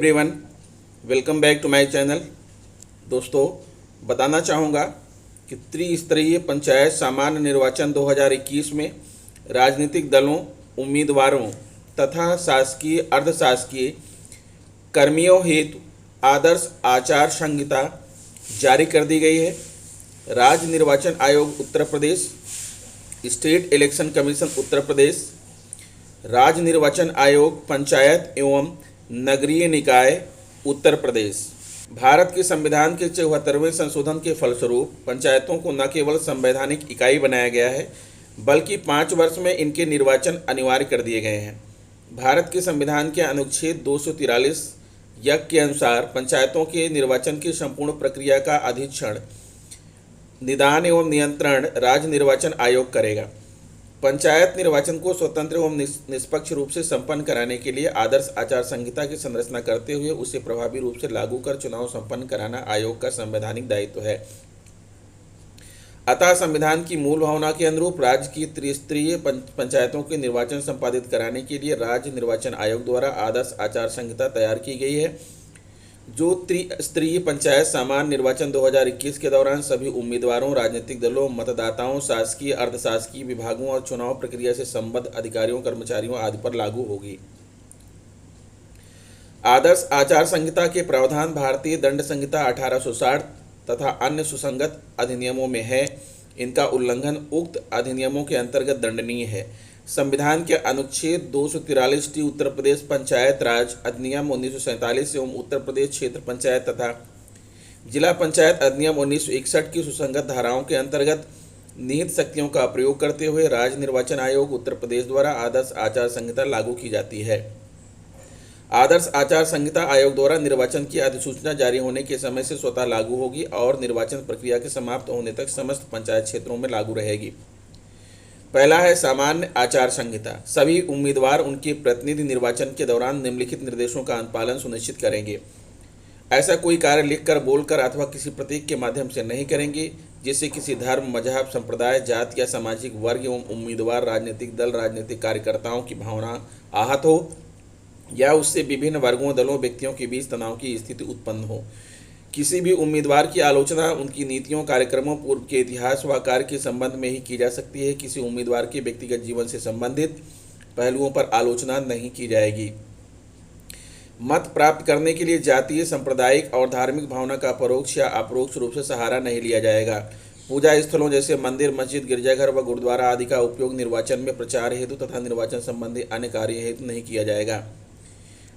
Everyone, welcome back to my channel. दोस्तों, बताना चाहूँगा कि त्रिस्तरीय पंचायत सामान्य निर्वाचन 2021 में राजनीतिक दलों, उम्मीदवारों तथा शासकीय अर्धशासकीय कर्मियों हेतु आदर्श आचार संहिता जारी कर दी गई है। राज्य निर्वाचन आयोग Uttar Pradesh, state election commission Uttar Pradesh, राज्य निर्वाचन आयोग पंचायत एवं नगरीय निकाय उत्तर प्रदेश। भारत के संविधान के 74वें संशोधन के फलस्वरूप पंचायतों को न केवल संवैधानिक इकाई बनाया गया है, बल्कि 5 वर्ष में इनके निर्वाचन अनिवार्य कर दिए गए हैं। भारत के संविधान के अनुच्छेद 243 यज्ञ के अनुसार पंचायतों के निर्वाचन की संपूर्ण प्रक्रिया का अधीक्षण, निदान एवं नियंत्रण राज्य निर्वाचन आयोग करेगा। पंचायत निर्वाचन को स्वतंत्र एवं निष्पक्ष रूप से संपन्न कराने के लिए आदर्श आचार संहिता की संरचना करते हुए उसे प्रभावी रूप से लागू कर चुनाव संपन्न कराना आयोग का संवैधानिक दायित्व है। अतः संविधान की मूल भावना के अनुरूप राज्य की त्रिस्तरीय पंचायतों के निर्वाचन संपादित कराने के लिए राज्य निर्वाचन आयोग द्वारा आदर्श आचार संहिता तैयार की गई है, जो त्रिस्तरीय पंचायत सामान्य निर्वाचन 2021 के दौरान सभी उम्मीदवारों, राजनीतिक दलों, मतदाताओं, शासकीय अर्धशासकीय विभागों और चुनाव प्रक्रिया से संबद्ध अधिकारियों, कर्मचारियों आदि पर लागू होगी। आदर्श आचार संहिता के प्रावधान भारतीय दंड संहिता 1860 तथा अन्य सुसंगत अधिनियमों में है। इनका उल्लंघन उक्त अधिनियमों के अंतर्गत दंडनीय है। संविधान के अनुच्छेद 243 उत्तर प्रदेश पंचायत राज अधिनियम 1947 एवं उत्तर प्रदेश क्षेत्र पंचायत तथा जिला पंचायत अधिनियम 1961 की सुसंगत धाराओं के अंतर्गत निहित शक्तियों का प्रयोग करते हुए राज्य निर्वाचन आयोग उत्तर प्रदेश द्वारा आदर्श आचार संहिता लागू की जाती है। आदर्श आचार संहिता आयोग द्वारा निर्वाचन की अधिसूचना जारी होने के समय से स्वतः लागू होगी और निर्वाचन प्रक्रिया के समाप्त होने तक समस्त पंचायत क्षेत्रों में लागू रहेगी। पहला है सामान्य आचार संहिता। सभी उम्मीदवार उनके प्रतिनिधि निर्वाचन के दौरान निम्नलिखित निर्देशों का अनुपालन सुनिश्चित करेंगे। ऐसा कोई कार्य लिखकर, बोलकर अथवा किसी प्रतीक के माध्यम से नहीं करेंगे जिससे किसी धर्म, मजहब, संप्रदाय, जाति या सामाजिक वर्ग एवं उम्मीदवार, राजनीतिक दल, राजनीतिक कार्यकर्ताओं की भावना आहत हो या उससे विभिन्न वर्गों, दलों, व्यक्तियों के बीच तनाव की स्थिति उत्पन्न हो। किसी भी उम्मीदवार की आलोचना उनकी नीतियों, कार्यक्रमों, पूर्व के इतिहास व कार्य के संबंध में ही की जा सकती है। किसी उम्मीदवार के व्यक्तिगत जीवन से संबंधित पहलुओं पर आलोचना नहीं की जाएगी। मत प्राप्त करने के लिए जातीय, सांप्रदायिक और धार्मिक भावना का परोक्ष या अपरोक्ष रूप से सहारा नहीं लिया जाएगा। पूजा स्थलों जैसे मंदिर, मस्जिद, गिरजाघर व गुरुद्वारा आदि का उपयोग निर्वाचन में प्रचार हेतु तथा निर्वाचन संबंधी अन्य कार्य हेतु नहीं किया जाएगा।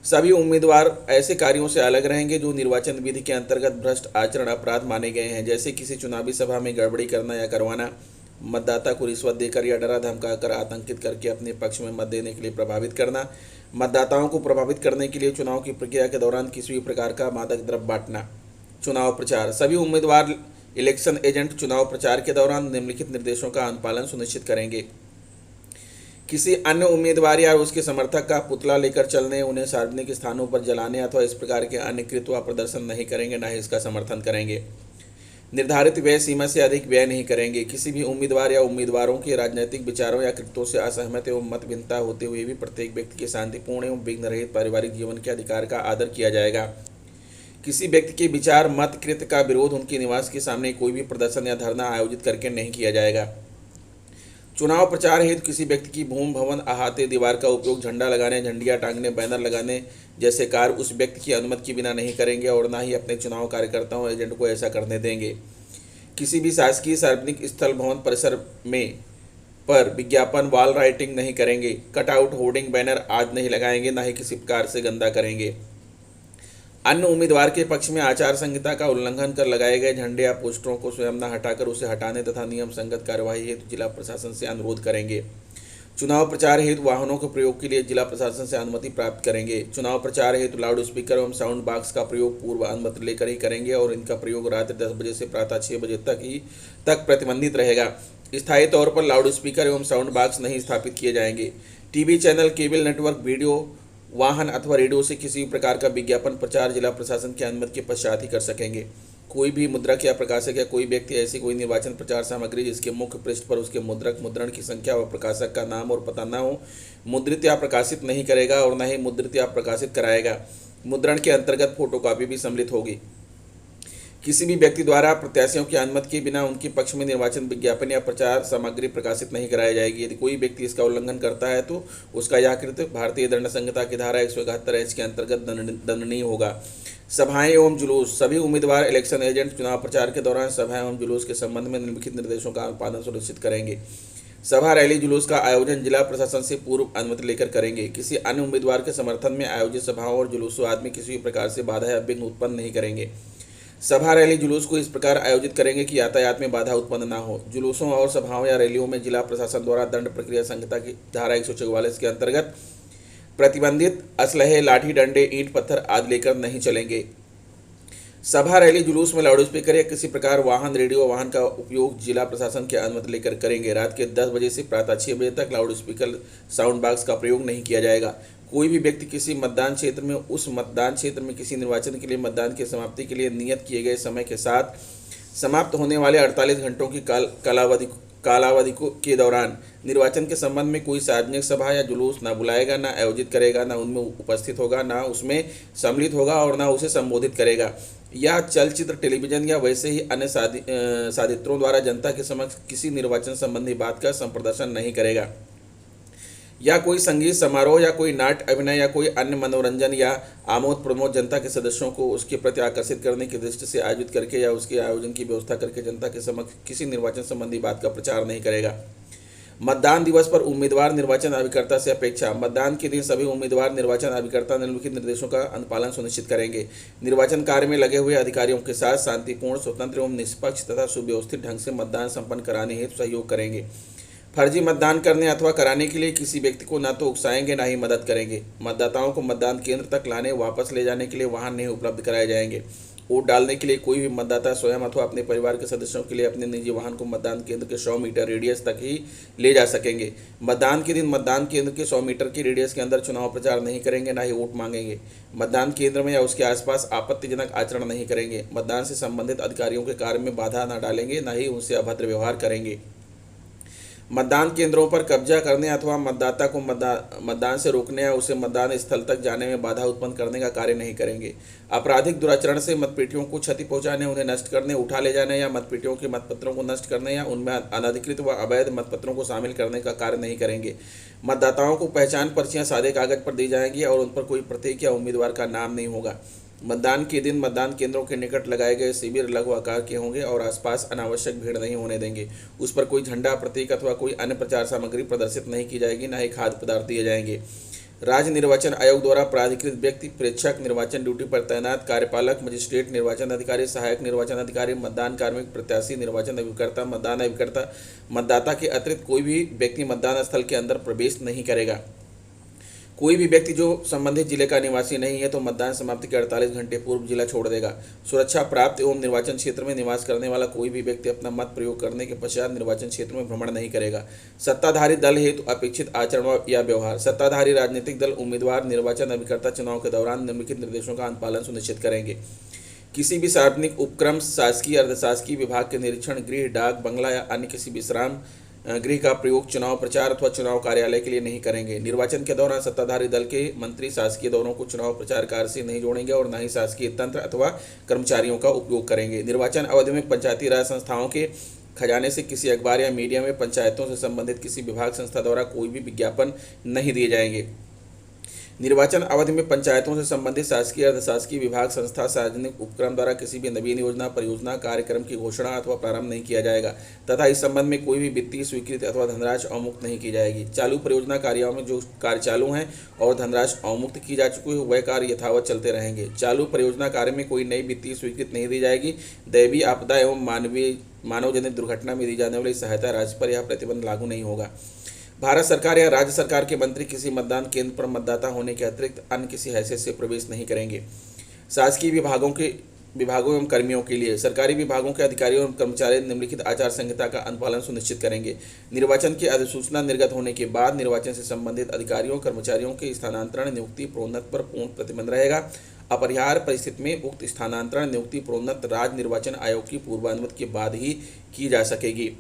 सभी उम्मीदवार ऐसे कार्यों से अलग रहेंगे जो निर्वाचन विधि के अंतर्गत भ्रष्ट आचरण अपराध माने गए हैं, जैसे किसी चुनावी सभा में गड़बड़ी करना या करवाना, मतदाता को रिश्वत देकर या डरा धमकाकर आतंकित करके अपने पक्ष में मत देने के लिए प्रभावित करना, मतदाताओं को प्रभावित करने के लिए चुनाव की प्रक्रिया के दौरान किसी भी प्रकार का मादक द्रव्य बांटना। चुनाव प्रचार। सभी उम्मीदवार इलेक्शन एजेंट चुनाव प्रचार के दौरान निम्नलिखित निर्देशों का अनुपालन सुनिश्चित करेंगे। किसी अन्य उम्मीदवार या उसके समर्थक का पुतला लेकर चलने, उन्हें सार्वजनिक स्थानों पर जलाने अथवा इस प्रकार के अन्य कृत्य व प्रदर्शन नहीं करेंगे, न ही इसका समर्थन करेंगे। निर्धारित व्यय सीमा से अधिक व्यय नहीं करेंगे। किसी भी उम्मीदवार या उम्मीदवारों के राजनीतिक विचारों या कृत्यों से असहमत एवं मत भिन्नता होते हुए भी प्रत्येक व्यक्ति के शांतिपूर्ण एवं विघ्न रहित पारिवारिक जीवन के अधिकार का आदर किया जाएगा। किसी व्यक्ति के विचार, मत, कृत्य का विरोध उनके निवास के सामने कोई भी प्रदर्शन या धरना आयोजित करके नहीं किया जाएगा। चुनाव प्रचार हेतु किसी व्यक्ति की भूमि, भवन, अहाते, दीवार का उपयोग झंडा लगाने, झंडियाँ टांगने, बैनर लगाने जैसे कार्य उस व्यक्ति की अनुमति के बिना नहीं करेंगे और न ही अपने चुनाव कार्यकर्ताओं, एजेंट को ऐसा करने देंगे। किसी भी शासकीय सार्वजनिक स्थल, भवन परिसर में पर विज्ञापन, वॉल राइटिंग नहीं करेंगे। कटआउट, होर्डिंग, बैनर आदि नहीं लगाएंगे, न ही किसी प्रकार से गंदा करेंगे। अन्य उम्मीदवार के पक्ष में आचार संहिता का उल्लंघन कर लगाए गए झंडे या पोस्टरों को स्वयं न हटाकर उसे हटाने तथा नियम संगत कार्यवाही हेतु जिला प्रशासन से अनुरोध करेंगे। चुनाव प्रचार हेतु वाहनों के प्रयोग के लिए जिला प्रशासन से अनुमति प्राप्त करेंगे। चुनाव प्रचार हेतु लाउड स्पीकर एवं साउंड बॉक्स का प्रयोग पूर्व अनुमति लेकर ही करेंगे और इनका प्रयोग रात्रि 10 बजे से प्रातः 6 बजे तक प्रतिबंधित रहेगा। स्थायी तौर पर लाउड स्पीकर एवं साउंड बॉक्स नहीं स्थापित किए जाएंगे। TV channel, cable network, video वाहन अथवा रेडियो से किसी भी प्रकार का विज्ञापन प्रचार जिला प्रशासन की अनुमति के पश्चात ही कर सकेंगे। कोई भी मुद्रक या प्रकाशक या कोई व्यक्ति ऐसी कोई निर्वाचन प्रचार सामग्री जिसके मुख्य पृष्ठ पर उसके मुद्रक, मुद्रण की संख्या व प्रकाशक का नाम और पता न हो, मुद्रित या प्रकाशित नहीं करेगा और न ही मुद्रित या प्रकाशित कराएगा। मुद्रण के अंतर्गत फोटोकॉपी भी सम्मिलित होगी। किसी भी व्यक्ति द्वारा प्रत्याशियों की अनुमति के बिना उनके पक्ष में निर्वाचन विज्ञापन या प्रचार सामग्री प्रकाशित नहीं कराई जाएगी। यदि कोई व्यक्ति इसका उल्लंघन करता है तो उसका यह कृत्य भारतीय दंड संहिता की धारा 171 के अंतर्गत दंडनीय होगा। सभाएं एवं जुलूस। सभी उम्मीदवार इलेक्शन एजेंट चुनाव प्रचार के दौरान सभा एवं जुलूस के संबंध में निम्नलिखित निर्देशों का पालन सुनिश्चित करेंगे। सभा रैली जुलूस का आयोजन जिला प्रशासन से पूर्व अनुमति लेकर करेंगे। किसी अन्य उम्मीदवार के समर्थन में आयोजित सभाओं और जुलूसों आदि में किसी भी प्रकार से बाधा या विघ्न उत्पन्न नहीं करेंगे। सभा रैली जुलूस को इस प्रकार आयोजित करेंगे कि यातायात में बाधा उत्पन्न न हो। जुलूसों और सभाओं या रैलियों में जिला प्रशासन द्वारा दंड प्रक्रिया संहिता की धारा 144 के अंतर्गत प्रतिबंधित असलहे, लाठी डंडे, ईंट पत्थर आदि लेकर नहीं चलेंगे। सभा रैली जुलूस में लाउडस्पीकर या किसी प्रकार वाहन, रेडियो वाहन का उपयोग जिला प्रशासन की अनुमति लेकर करेंगे। रात के 10 बजे से प्रातः 6 बजे तक लाउडस्पीकर साउंड बॉक्स का प्रयोग नहीं किया जाएगा। कोई भी व्यक्ति किसी मतदान क्षेत्र में उस मतदान क्षेत्र में किसी निर्वाचन के लिए मतदान की समाप्ति के लिए नियत किए गए समय के साथ समाप्त होने वाले 48 घंटों की कालावधि के दौरान निर्वाचन के संबंध में कोई सार्वजनिक सभा या जुलूस न बुलाएगा, न आयोजित करेगा, न उनमें उपस्थित होगा, न उसमें सम्मिलित होगा और न उसे संबोधित करेगा, या चलचित्र, टेलीविजन या वैसे ही अन्य साधित्रों द्वारा जनता के समक्ष किसी निर्वाचन संबंधी बात का संप्रदर्शन नहीं करेगा, या कोई संगीत समारोह या कोई नाट्य अभिनय या कोई अन्य मनोरंजन या आमोद प्रमोद जनता के सदस्यों को उसके प्रति आकर्षित करने की दृष्टि से आयोजित करके या उसके आयोजन की व्यवस्था करके जनता के समक्ष किसी निर्वाचन संबंधी बात का प्रचार नहीं करेगा। मतदान दिवस पर उम्मीदवार निर्वाचन अभिकर्ता से अपेक्षा। मतदान के दिन सभी उम्मीदवार निर्वाचन अभिकर्ता निम्नलिखित निर्देशों का अनुपालन सुनिश्चित करेंगे। निर्वाचन कार्य में लगे हुए अधिकारियों के साथ शांतिपूर्ण, स्वतंत्र एवं निष्पक्ष तथा सुव्यवस्थित ढंग से मतदान संपन्न कराने हेतु सहयोग करेंगे। फर्जी मतदान करने अथवा कराने के लिए किसी व्यक्ति को न तो उकसाएंगे, न ही मदद करेंगे। मतदाताओं को मतदान केंद्र तक लाने, वापस ले जाने के लिए वाहन नहीं उपलब्ध कराए जाएंगे। वोट डालने के लिए कोई भी मतदाता स्वयं अथवा अपने परिवार के सदस्यों के लिए अपने निजी वाहन को मतदान केंद्र के 100 मीटर रेडियस तक ही ले जा सकेंगे। मतदान के दिन मतदान केंद्र के 100 मीटर की रेडियस के अंदर चुनाव प्रचार नहीं करेंगे, न ही वोट मांगेंगे। मतदान केंद्र में या उसके आसपास आपत्तिजनक आचरण नहीं करेंगे। मतदान से संबंधित अधिकारियों के कार्य में बाधा न डालेंगे, न ही उनसे अभद्र व्यवहार करेंगे। मतदान केंद्रों पर कब्जा करने अथवा मतदाता को मतदान से रोकने या उसे मतदान स्थल तक जाने में बाधा उत्पन्न करने का कार्य नहीं करेंगे। आपराधिक दुराचरण से मतपेटियों को क्षति पहुंचाने, उन्हें नष्ट करने, उठा ले जाने या मतपेटियों के मतपत्रों को नष्ट करने या उनमें अनधिकृत व अवैध मतपत्रों को शामिल करने का कार्य नहीं करेंगे। मतदाताओं को पहचान पर्चियां सादे कागज पर दी जाएंगी और उन पर कोई प्रतीक या उम्मीदवार का नाम नहीं होगा। मतदान के दिन मतदान केंद्रों के निकट लगाए गए शिविर लघु आकार के होंगे और आसपास अनावश्यक भीड़ नहीं होने देंगे। उस पर कोई झंडा, प्रतीक अथवा कोई अन्य प्रचार सामग्री प्रदर्शित नहीं की जाएगी, न ही खाद्य पदार्थ दिए जाएंगे। राज्य निर्वाचन आयोग द्वारा प्राधिकृत व्यक्ति, प्रेक्षक, निर्वाचन ड्यूटी पर तैनात कार्यपालक, मजिस्ट्रेट, निर्वाचन अधिकारी, सहायक निर्वाचन अधिकारी, मतदान कार्मिक, प्रत्याशी, निर्वाचन अभिकर्ता, मतदान अभिकर्ता, मतदाता के अतिरिक्त कोई भी व्यक्ति मतदान स्थल के अंदर प्रवेश नहीं करेगा। कोई भी व्यक्ति जो संबंधित जिले का निवासी नहीं है तो मतदान समाप्ति के 48 घंटे पूर्व जिला छोड़ देगा। सुरक्षा प्राप्त एवं निर्वाचन क्षेत्र में निवास करने वाला कोई भी व्यक्ति अपना मत प्रयोग करने के पश्चात निर्वाचन क्षेत्र में भ्रमण नहीं करेगा। सत्ताधारी दल हेतु अपेक्षित आचरण या व्यवहार। सत्ताधारी राजनीतिक दल उम्मीदवार निर्वाचन अभिकर्ता चुनाव के दौरान निम्नलिखित निर्देशों का अनुपालन सुनिश्चित करेंगे। किसी भी सार्वजनिक उपक्रम, शासकीय, अर्धशासकीय विभाग के निरीक्षण, गृह, डाक, बंगला या अन्य किसी विश्राम गृह का प्रयोग चुनाव प्रचार अथवा चुनाव कार्यालय के लिए नहीं करेंगे। निर्वाचन के दौरान सत्ताधारी दल के मंत्री शासकीय दौरों को चुनाव प्रचार कार्य से नहीं जोड़ेंगे और न ही शासकीय तंत्र अथवा कर्मचारियों का उपयोग करेंगे। निर्वाचन अवधि में पंचायती राज संस्थाओं के खजाने से किसी अखबार या मीडिया में पंचायतों से संबंधित किसी विभाग संस्था द्वारा कोई भी विज्ञापन नहीं दिए जाएंगे। निर्वाचन अवधि में पंचायतों से संबंधित शासकीय, अर्धशासकीय विभाग, संस्था, सार्वजनिक उपक्रम द्वारा किसी भी नवीन योजना, परियोजना, कार्यक्रम की घोषणा अथवा प्रारंभ नहीं किया जाएगा तथा इस संबंध में कोई भी वित्तीय स्वीकृति अथवा धनराशि अवमुक्त नहीं की जाएगी। चालू परियोजना कार्यों में जो कार्य चालू हैं और धनराशि अवमुक्त की जा चुकी है वह कार्य यथावत चलते रहेंगे। चालू परियोजना कार्य में कोई नई वित्तीय स्वीकृति नहीं दी जाएगी। दैवीय आपदा एवं मानवजनित दुर्घटना में दी जाने वाली सहायता राशि पर यह प्रतिबंध लागू नहीं होगा। भारत सरकार या राज्य सरकार के मंत्री किसी मतदान केंद्र पर मतदाता होने के अतिरिक्त अन्य किसी हैसियत से प्रवेश नहीं करेंगे। शासकीय विभागों एवं कर्मियों के लिए सरकारी विभागों के अधिकारियों एवं कर्मचारी निम्नलिखित आचार संहिता का अनुपालन सुनिश्चित करेंगे। निर्वाचन की अधिसूचना निर्गत होने के बाद निर्वाचन से संबंधित अधिकारियों कर्मचारियों के स्थानांतरण, नियुक्ति, प्रोन्नति पर पूर्ण प्रतिबंध रहेगा। अपरिहार्य परिस्थिति में उक्त स्थानांतरण, नियुक्ति, प्रोन्नति राज्य निर्वाचन आयोग की पूर्व अनुमति के बाद ही की जा सकेगी।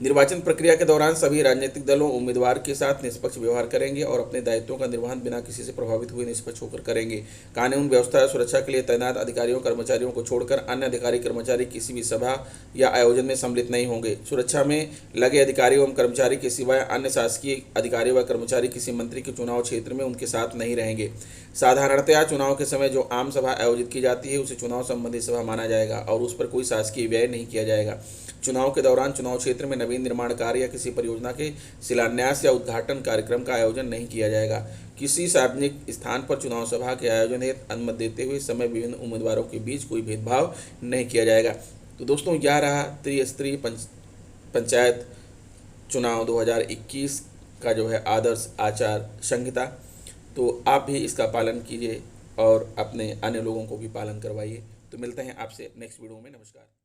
निर्वाचन प्रक्रिया के दौरान सभी राजनीतिक दलों उम्मीदवार के साथ निष्पक्ष व्यवहार करेंगे और अपने दायित्वों का निर्वहन बिना किसी से प्रभावित हुए निष्पक्ष होकर करेंगे। कानून व्यवस्था और सुरक्षा के लिए तैनात अधिकारियों कर्मचारियों को छोड़कर अन्य अधिकारी कर्मचारी किसी भी सभा या आयोजन में सम्मिलित नहीं होंगे। सुरक्षा में लगे अधिकारी एवं कर्मचारी के सिवाय अन्य शासकीय अधिकारी व कर्मचारी किसी मंत्री के चुनाव क्षेत्र में उनके साथ नहीं रहेंगे। साधारणतया चुनाव के समय जो आम सभा आयोजित की जाती है उसे चुनाव संबंधी सभा माना जाएगा और उस पर कोई शासकीय व्यय नहीं किया जाएगा। चुनाव के दौरान चुनाव क्षेत्र में नवीन निर्माण कार्य या किसी परियोजना के शिलान्यास या उद्घाटन कार्यक्रम का आयोजन नहीं किया जाएगा। किसी सार्वजनिक स्थान पर चुनाव सभा के आयोजन हेतु अनुमति देते हुए समय विभिन्न उम्मीदवारों के बीच कोई भेदभाव नहीं किया जाएगा। तो दोस्तों, यह रहा त्रिस्तरीय पंचायत चुनाव 2021 का जो है आदर्श आचार संहिता। तो आप भी इसका पालन कीजिए और अपने अन्य लोगों को भी पालन करवाइए। तो मिलते हैं आपसे नेक्स्ट वीडियो में। नमस्कार।